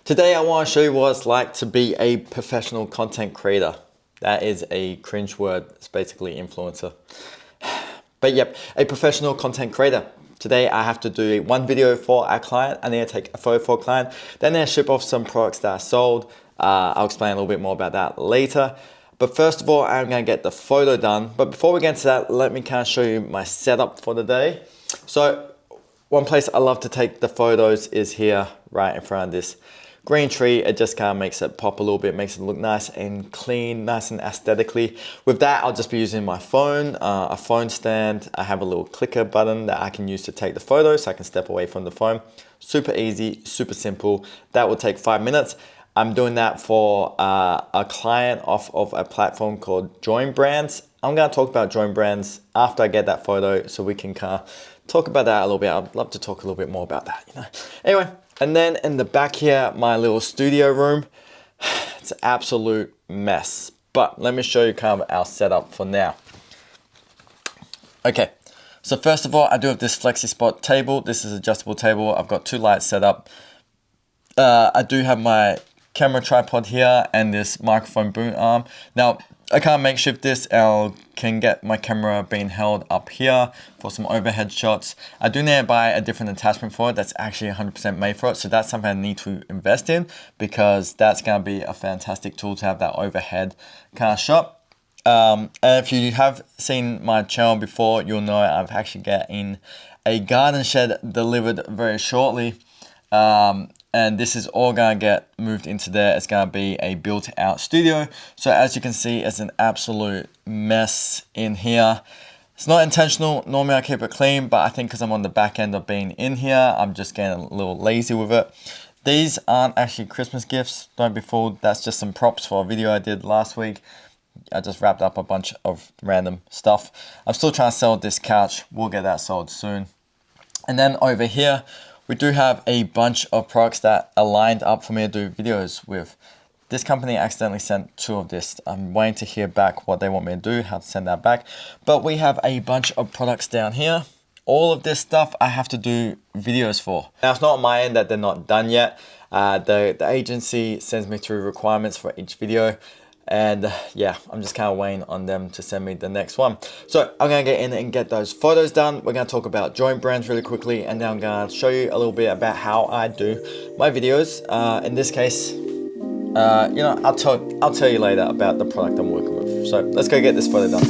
Today I want to show you what it's like to be a professional content creator. That is a cringe word, it's basically influencer. But yep, a professional content creator. Today I have to do one video for our client. I need to take a photo for a client. Then I ship off some products that I sold. I'll explain a little bit more about that later. But first of all, I'm gonna get the photo done. But before we get into that, let me kind of show you my setup for the day. So one place I love to take the photos is here, right in front of this green tree. It just kind of makes it pop a little bit, makes it look nice and clean, nice and aesthetically. With that, I'll just be using my phone, a phone stand. I have a little clicker button that I can use to take the photo so I can step away from the phone. Super easy, super simple. That will take 5 minutes. I'm doing that for a client off of a platform called Join Brands. I'm gonna talk about Join Brands after I get that photo so we can kind of talk about that a little bit. I'd love to talk a little bit more about that, Anyway, and then in the back here, my little studio room, it's an absolute mess. But let me show you kind of our setup for now. Okay, so first of all, I do have this flexi spot table. This is an adjustable table. I've got 2 lights set up. I do have my camera tripod here and this microphone boom arm. Now, I can't makeshift this. I can get my camera being held up here for some overhead shots. I do need to buy a different attachment for it that's actually 100% made for it. So that's something I need to invest in because that's going to be a fantastic tool to have that overhead kind of shot. And if you have seen my channel before, you'll know I've actually getting a garden shed delivered very shortly. And this is all gonna get moved into there. It's gonna be a built out studio. So as you can see, it's an absolute mess in here. It's not intentional. Normally I keep it clean, but I think because I'm on the back end of being in here, I'm just getting a little lazy with it. These aren't actually Christmas gifts, don't be fooled. That's just some props for a video I did last week. I just wrapped up a bunch of random stuff. I'm still trying to sell this couch. We'll get that sold soon. And then over here, we do have a bunch of products that are lined up for me to do videos with. This company accidentally sent 2 of this. I'm waiting to hear back what they want me to do, how to send that back. But we have a bunch of products down here. All of this stuff I have to do videos for. Now it's not on my end that they're not done yet. The agency sends me through requirements for each video. And yeah, I'm just kind of waiting on them to send me the next one. So I'm gonna get in and get those photos done. We're gonna talk about Join Brands really quickly, and then I'm gonna show you a little bit about how I do my videos. In this case, I'll tell you later about the product I'm working with. So let's go get this photo done.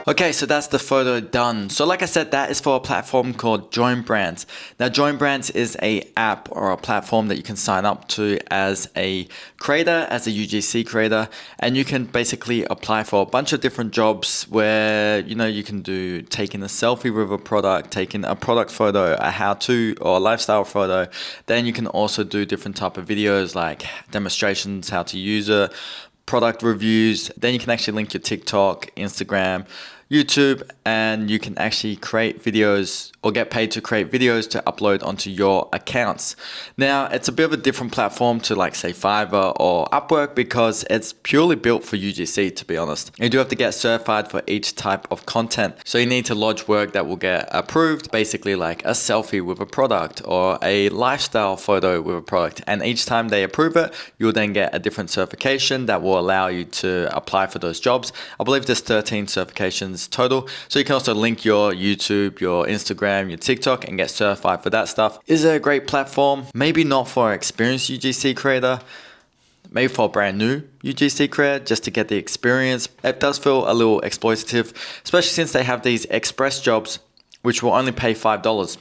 Okay, so that's the photo done. So like I said, that is for a platform called Join Brands. Now Join Brands is a app or a platform that you can sign up to as a creator, as a UGC creator, and you can basically apply for a bunch of different jobs where, you can do taking a selfie with a product, taking a product photo, a how-to or a lifestyle photo. Then you can also do different type of videos like demonstrations, how to use it, product reviews. Then you can actually link your TikTok, Instagram, YouTube, and you can actually create videos or get paid to create videos to upload onto your accounts. Now, it's a bit of a different platform to like say Fiverr or Upwork because it's purely built for UGC, to be honest. You do have to get certified for each type of content. So you need to lodge work that will get approved, basically like a selfie with a product or a lifestyle photo with a product. And each time they approve it, you'll then get a different certification that will allow you to apply for those jobs. I believe there's 13 certifications total. So you can also link your YouTube, your Instagram, your TikTok and get certified for that stuff. Is it a great platform? Maybe not for an experienced UGC creator. maybe for a brand new UGC creator, just to get the experience. It does feel a little exploitative, especially since they have these express jobs, which will only pay $5.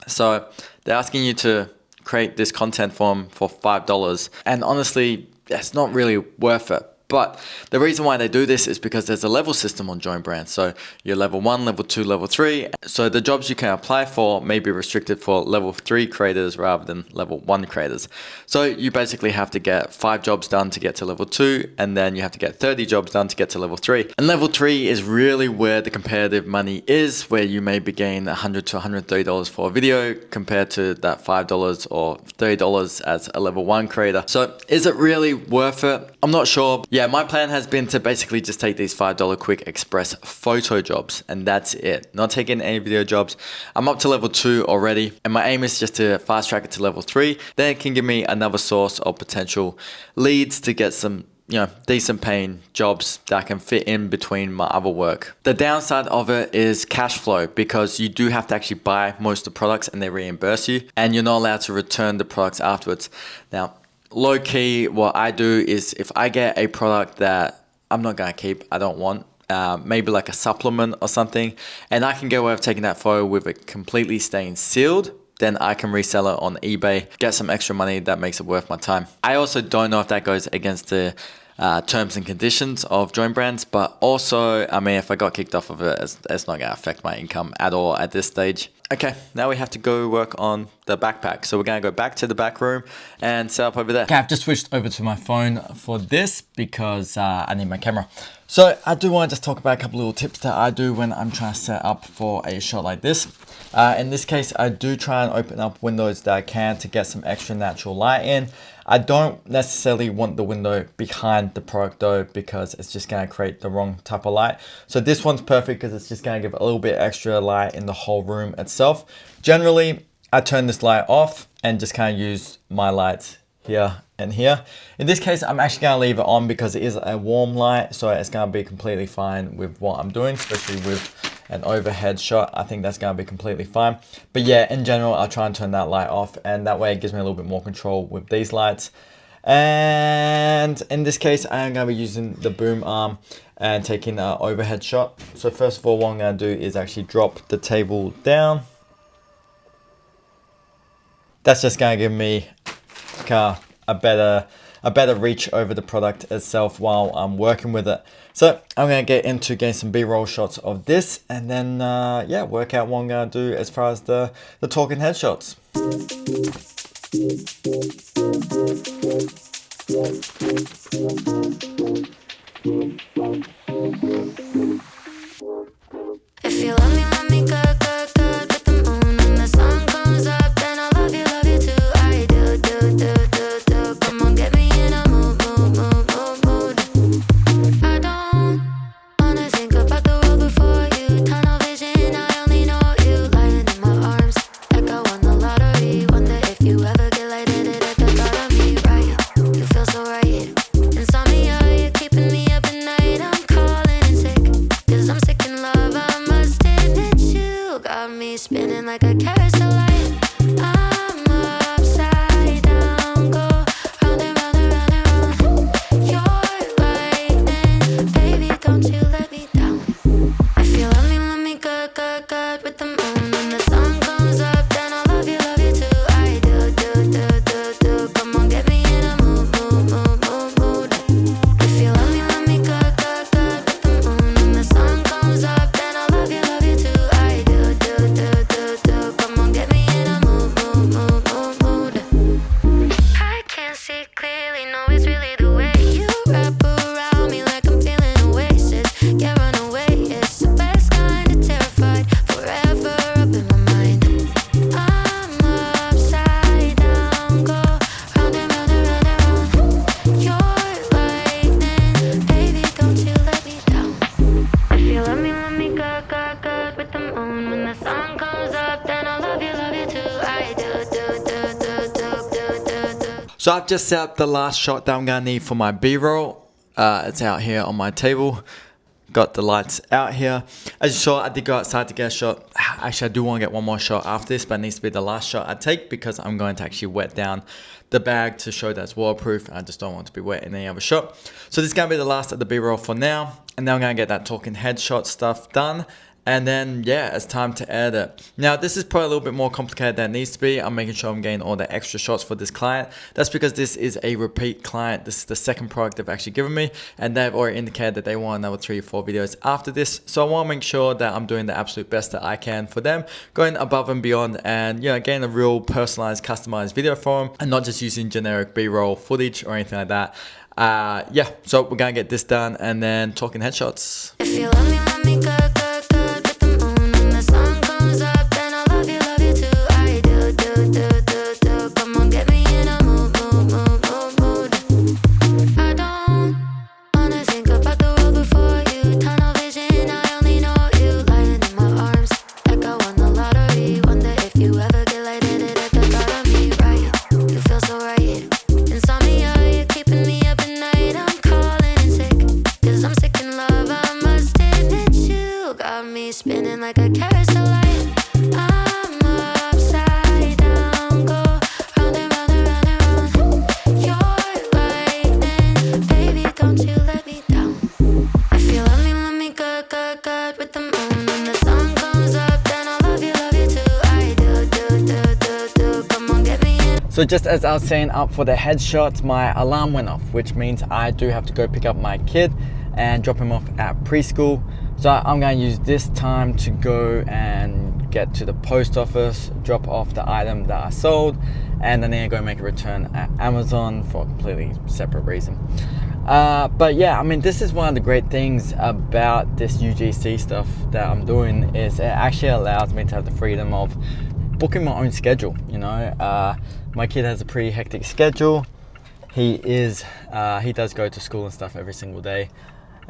So they're asking you to create this content form for $5. And honestly, that's not really worth it. But the reason why they do this is because there's a level system on Join Brands. So you're level 1, level 2, level 3. So the jobs you can apply for may be restricted for level 3 creators rather than level 1 creators. So you basically have to get 5 jobs done to get to level 2, and then you have to get 30 jobs done to get to level 3. And level 3 is really where the competitive money is, where you may be getting $100 to $130 for a video compared to that $5 or $30 as a level 1 creator. So is it really worth it? I'm not sure. Yeah, my plan has been to basically just take these $5 quick express photo jobs, and that's it. Not taking any video jobs. I'm up to level 2 already, and my aim is just to fast track it to level 3. Then it can give me another source of potential leads to get some, decent paying jobs that can fit in between my other work. The downside of it is cash flow, because you do have to actually buy most of the products and they reimburse you, and you're not allowed to return the products afterwards. Now, low key, what I do is if I get a product that I'm not gonna keep, I don't want, maybe like a supplement or something, and I can get away with taking that photo with it completely staying sealed, then I can resell it on eBay, get some extra money that makes it worth my time. I also don't know if that goes against the terms and conditions of Join Brands, but also, I mean, if I got kicked off of it, it's not gonna affect my income at all at this stage. Okay, now we have to go work on the backpack. So we're gonna go back to the back room and set up over there. Okay, I've just switched over to my phone for this because I need my camera. So I do want to just talk about a couple little tips that I do when I'm trying to set up for a shot like this. In this case, I do try and open up windows that I can to get some extra natural light in. I don't necessarily want the window behind the product though, because it's just gonna create the wrong type of light. So this one's perfect because it's just gonna give a little bit extra light in the whole room itself. Generally, I turn this light off and just kind of use my lights here and here. In this case, I'm actually gonna leave it on because it is a warm light, so it's gonna be completely fine with what I'm doing, especially with an overhead shot. I think that's gonna be completely fine. But yeah, in general, I'll try and turn that light off, and that way it gives me a little bit more control with these lights. And in this case, I am gonna be using the boom arm and taking an overhead shot. So first of all, what I'm gonna do is actually drop the table down. That's just gonna give me a better reach over the product itself while I'm working with it. So I'm gonna get into getting some B-roll shots of this, and then yeah, work out what I'm gonna do as far as the talking headshots. If you let me good, good, good with the moon. When the sun comes up, then I love you too. I do, do, do, do, do. Come on, get me in a mood, mood, mood, mood, mood. I don't wanna think about the world before you. Tunnel vision, I only know you. Lying in my arms, like I won the lottery. Wonder if you ever get lightheaded at the thought of me, right? You feel so right. Insomnia, you're keeping me up at night. I'm calling in sick, 'cause I'm sick in love. I must admit you got me spinning like a carousel light. I'm upside down, go round and round and round and round. You're lightning, baby, don't you let me down. If you let me good, good, good with the moon. When the sun comes up, then I love you too. I do, do, do, do, do. Come on, get me in a mood, mood, mood, mood, mood. If you let me good, good, good with the moon. When the sun comes up, then I love you too. I do, do, do, do, do. Come on, get me in a mood, mood, mood, mood, mood. I can't see clearly, no, it's really the way you wrap around me like I'm feeling oasis. Can't run away, it's the best kind of terrified. Forever up in my mind. I'm upside down, go round and round and round and round. You're lightning, baby, don't you let me down. If you let me good, good, good with the moon. When the sun comes up, then I love you too. I do, do, do, do, do, do, do, do. So I've just set up the last shot that I'm gonna need for my B-roll. It's out here on my table. got the lights out here. As you saw, I did go outside to get a shot. Actually, I do want to get one more shot after this, but it needs to be the last shot I take because I'm going to actually wet down the bag to show that it's waterproof. I just don't want it to be wet in any other shot. So this is going to be the last of the B-roll for now. And now I'm going to get that talking headshot stuff done. And then, yeah, it's time to edit. Now, this is probably a little bit more complicated than it needs to be. I'm making sure I'm getting all the extra shots for this client. That's because this is a repeat client. This is the second product they've actually given me. And they've already indicated that they want another 3 or 4 videos after this. So I want to make sure that I'm doing the absolute best that I can for them. Going above and beyond and, you know, getting a real personalized, customized video for them. And not just using generic B-roll footage or anything like that. Yeah, so we're going to get this done and then talking headshots. If you let me go, go, go with the moon. When the sun comes up, then I love you too. I do, do, do, do, do. Come on, get me in a mood, mood, mood, mood, mood. I don't wanna think about the world before you. Tunnel vision, I only know you. Lying in my arms, like I won the lottery. Wonder if you ever get lighted at the thought of me, right? You feel so right. Insomnia, you're keeping me up at night. I'm calling in sick, 'cause I'm sick in love. I must admit you got me spinning like a carousel light. I'm upside down, go round and round and round and round. You're lightning, baby, don't you let me down. If you let me go, go, go with the moon. When the sun comes up, then I love you too. I do, do, do, do, do. Come on, get me in. So just as I was saying up for the headshots, my alarm went off, which means I do have to go pick up my kid and drop him off at preschool. So I'm going to use this time to go and get to the post office, drop off the item that I sold, and then I'm going to make a return at Amazon for a completely separate reason. But yeah, I mean, this is one of the great things about this UGC stuff that I'm doing is it actually allows me to have the freedom of booking my own schedule. You know, my kid has a pretty hectic schedule. He does go to school and stuff every single day,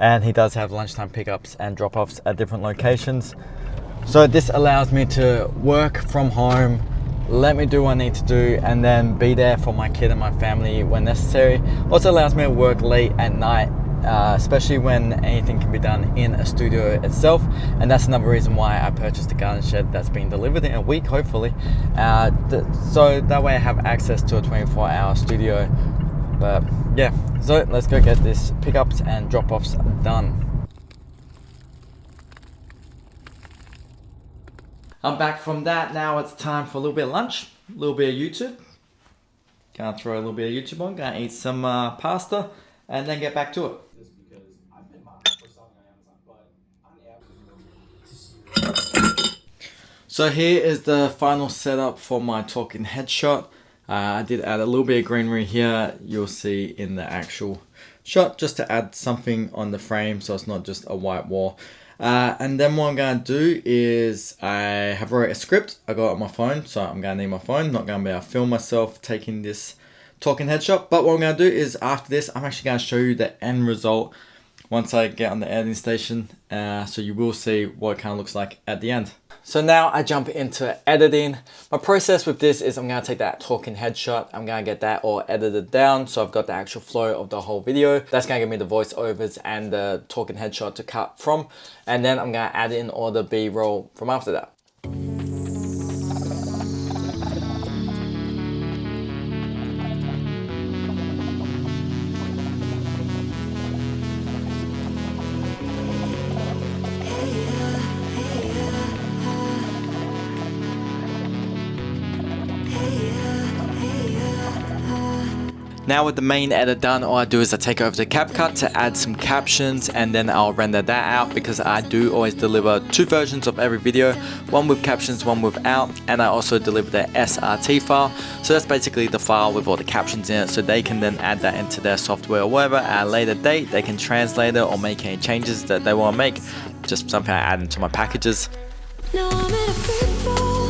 and he does have lunchtime pickups and drop-offs at different locations. So this allows me to work from home, let me do what I need to do, and then be there for my kid and my family when necessary. Also allows me to work late at night, especially when anything can be done in a studio itself. And that's another reason why I purchased a garden shed that's being delivered in a week, hopefully. So that way I have access to a 24-hour studio. But yeah, so let's go get this pickups and drop-offs done. I'm back from that. Now it's time for a little bit of lunch, a little bit of YouTube. Gonna throw a little bit of YouTube on, gonna eat some pasta, and then get back to it. So here is the final setup for my talking headshot. I did add a little bit of greenery here, you'll see in the actual shot, just to add something on the frame so it's not just a white wall. And then what I'm going to do is I have wrote a script. I got it on my phone, so I'm going to need my phone. Not going to be able to film myself taking this talking headshot. But what I'm going to do is after this, I'm actually going to show you the end result once I get on the editing station. So you will see what it kind of looks like at the end. So now I jump into editing. My process with this is I'm going to take that talking headshot. I'm going to get that all edited down. So I've got the actual flow of the whole video. That's going to give me the voiceovers and the talking headshot to cut from. And then I'm going to add in all the B-roll from after that. Now with the main edit done, all I do is I take it over to CapCut to add some captions, and then I'll render that out because I do always deliver 2 versions of every video, one with captions, one without, and I also deliver the SRT file. So that's basically the file with all the captions in it, so they can then add that into their software or whatever at a later date. They can translate it or make any changes that they want to make, just something I add into my packages. Now I'm in a free fall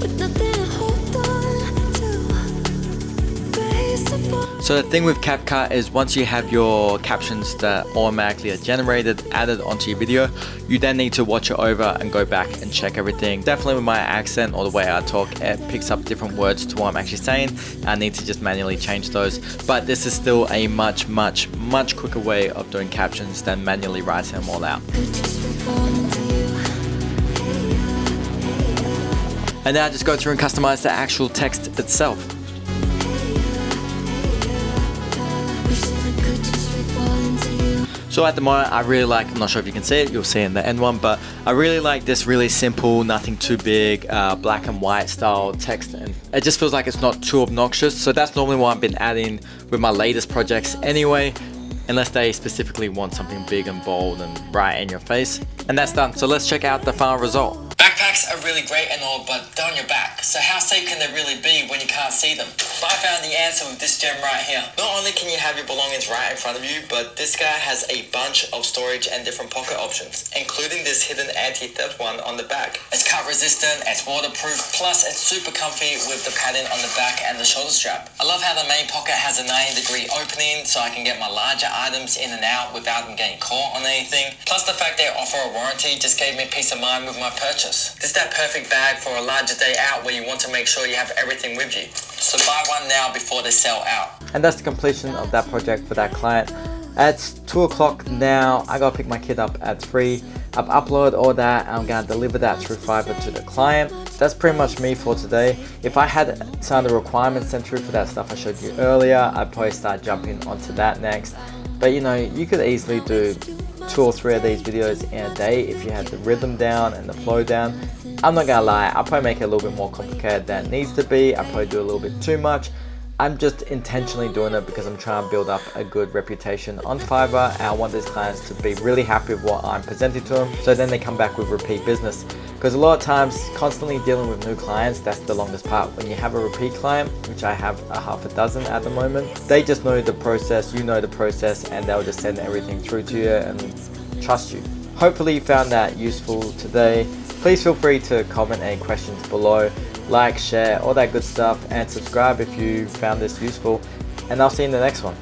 with nothing to hold on to. So the thing with CapCut is once you have your captions that automatically are generated, added onto your video, you then need to watch it over and go back and check everything. Definitely with my accent or the way I talk, it picks up different words to what I'm actually saying. I need to just manually change those. But this is still a much quicker way of doing captions than manually writing them all out. And now just go through and customize the actual text itself. So at the moment, I really like, I'm not sure if you can see it, you'll see it in the end one, but I really like this really simple, nothing too big, black and white style text, and it just feels like it's not too obnoxious. So that's normally what I've been adding with my latest projects anyway, unless they specifically want something big and bold and bright in your face. And that's done, so let's check out the final result. Backpacks are really great and all, but they're on your back. So how safe can they really be when you can't see them? But I found the answer with this gem right here. Not only can you have your belongings right in front of you, but this guy has a bunch of storage and different pocket options, including this hidden anti-theft one on the back. It's cut resistant, it's waterproof, plus it's super comfy with the padding on the back and the shoulder strap. I love how the main pocket has a 90-degree opening so I can get my larger items in and out without them getting caught on anything. Plus the fact they offer a warranty just gave me peace of mind with my purchase. This is that perfect bag for a larger day out where you want to make sure you have everything with you. So buy one now before they sell out. And that's the completion of that project for that client. It's 2 o'clock now. I gotta pick my kid up at 3. I've uploaded all that and I'm gonna deliver that through Fiverr to the client. That's pretty much me for today. If I had some of the requirements sent through for that stuff I showed you earlier, I'd probably start jumping onto that next. But you know, you could easily do 2 or 3 of these videos in a day if you had the rhythm down and the flow down. I'm not gonna lie, I'll probably make it a little bit more complicated than it needs to be. I'll probably do a little bit too much. I'm just intentionally doing it because I'm trying to build up a good reputation on Fiverr, and I want these clients to be really happy with what I'm presenting to them, so then they come back with repeat business. Because a lot of times, constantly dealing with new clients, that's the longest part. When you have a repeat client, which I have a half a dozen at the moment, they just know the process, you know the process, and they'll just send everything through to you and trust you. Hopefully you found that useful today. Please feel free to comment any questions below, like, share, all that good stuff, and subscribe if you found this useful, and I'll see you in the next one.